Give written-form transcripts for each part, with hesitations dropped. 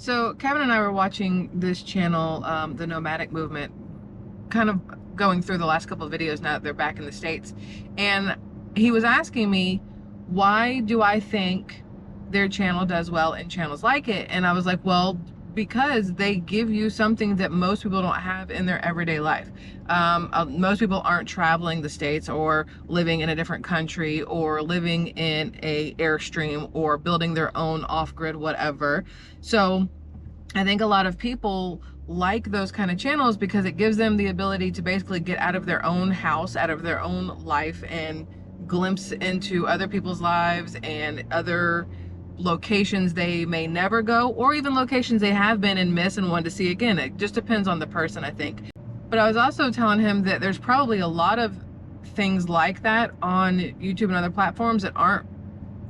So Kevin and I were watching this channel, the Nomadic Movement, kind of going through the last couple of videos now that they're back in the States. And he was asking me, why do I think their channel does well and channels like it? And I was like, well, because they give you something that most people don't have in their everyday life. Most people aren't traveling the States or living in a different country or living in a Airstream or building their own off-grid whatever. So I think a lot of people like those kind of channels because it gives them the ability to basically get out of their own house, out of their own life, and glimpse into other people's lives and other locations they may never go, or even locations they have been and miss and want to see again. It just depends on the person, I think. But I was also telling him that there's probably a lot of things like that on YouTube and other platforms that aren't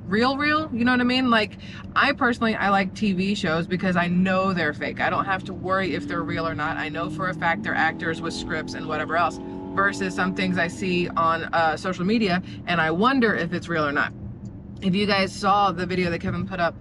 real, you know what I mean? Like, I personally, I like TV shows because I know they're fake. I don't have to worry if they're real or not. I know for a fact they're actors with scripts and whatever else, versus some things I see on social media and I wonder if it's real or not. If you guys saw the video that Kevin put up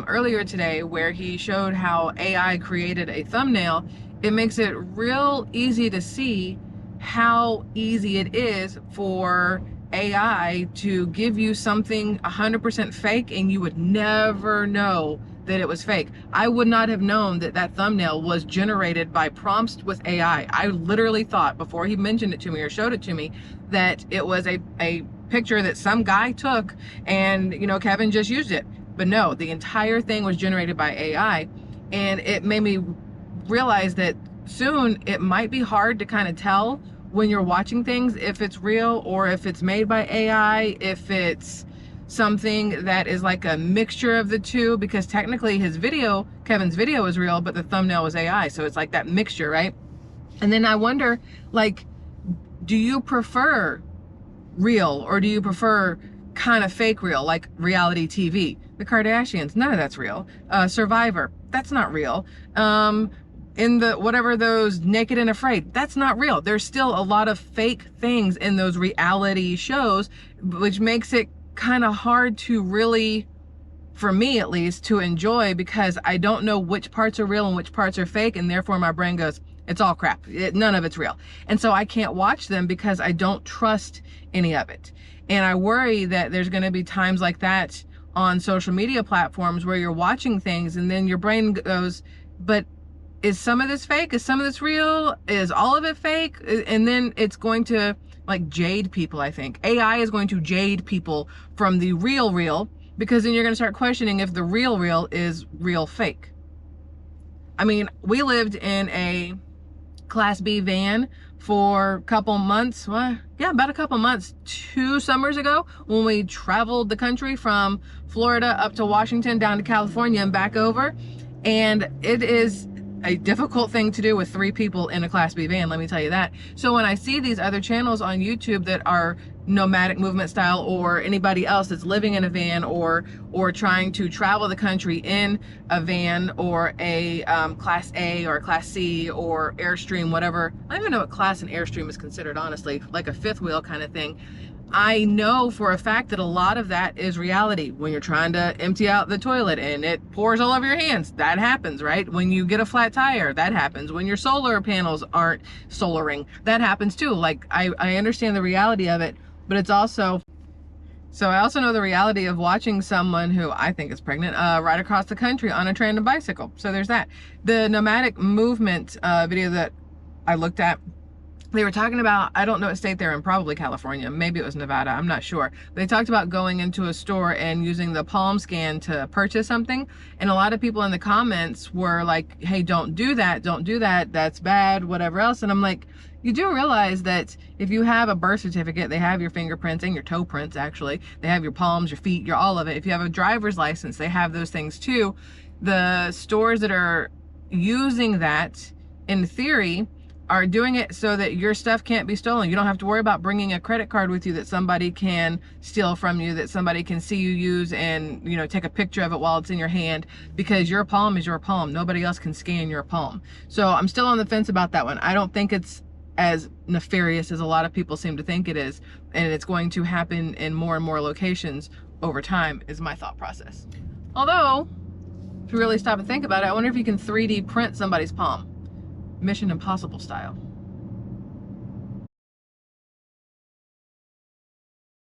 earlier today where he showed how AI created a thumbnail, it makes it real easy to see how easy it is for AI to give you something 100% fake and you would never know that it was fake. I would not have known that that thumbnail was generated by prompts with AI. I literally thought before he mentioned it to me or showed it to me that it was a picture that some guy took and, you know, Kevin just used it. But no, the entire thing was generated by AI, and it made me realize that soon it might be hard to kind of tell when you're watching things if it's real or if it's made by AI, if it's something that is like a mixture of the two, because technically his video, Kevin's video, is real, but the thumbnail was AI. So it's like that mixture, right? And then I wonder, like, do you prefer real or do you prefer kind of fake real, like reality TV? The Kardashians, none of that's real. Survivor, that's not real. In the whatever, those Naked and Afraid, that's not real. There's still a lot of fake things in those reality shows, which makes it kind of hard to really, for me at least, to enjoy, because I don't know which parts are real and which parts are fake, and therefore my brain goes, it's all crap. None of it's real. And so I can't watch them because I don't trust any of it. And I worry that there's going to be times like that on social media platforms where you're watching things and then your brain goes, but is some of this fake? Is some of this real? Is all of it fake? And then it's going to like jade people, I think. AI is going to jade people from the real, because then you're going to start questioning if the real is real fake. I mean, we lived in a Class B van for a couple months. Well, yeah, about a couple months, 2 summers ago, when we traveled the country from Florida up to Washington, down to California and back over. And it is a difficult thing to do with 3 people in a Class B van, let me tell you that. So when I see these other channels on YouTube that are nomadic movement style, or anybody else that's living in a van or trying to travel the country in a van or a Class A or Class C or Airstream, whatever. I don't even know what class an Airstream is considered, honestly, like a 5th wheel kind of thing. I know for a fact that a lot of that is reality. When you're trying to empty out the toilet and it pours all over your hands, that happens, right? When you get a flat tire, that happens. When your solar panels aren't solaring, that happens too. Like, I understand the reality of it, but it's also, so I also know the reality of watching someone who I think is pregnant ride across the country on a train and bicycle. So there's that. The Nomadic Movement video that I looked at, they were talking about, I don't know what state they're in, probably California, maybe it was Nevada, I'm not sure. They talked about going into a store and using the palm scan to purchase something. And a lot of people in the comments were like, hey, don't do that, that's bad, whatever else. And I'm like, you do realize that if you have a birth certificate, they have your fingerprints and your toe prints, actually. They have your palms, your feet, your all of it. If you have a driver's license, they have those things too. The stores that are using that, in theory, are doing it so that your stuff can't be stolen. You don't have to worry about bringing a credit card with you that somebody can steal from you, that somebody can see you use and, you know, take a picture of it while it's in your hand, because your palm is your palm. Nobody else can scan your palm. So I'm still on the fence about that one. I don't think it's as nefarious as a lot of people seem to think it is, and it's going to happen in more and more locations over time, is my thought process. Although you really stop and think about it, I wonder if you can 3D print somebody's palm. Mission Impossible style.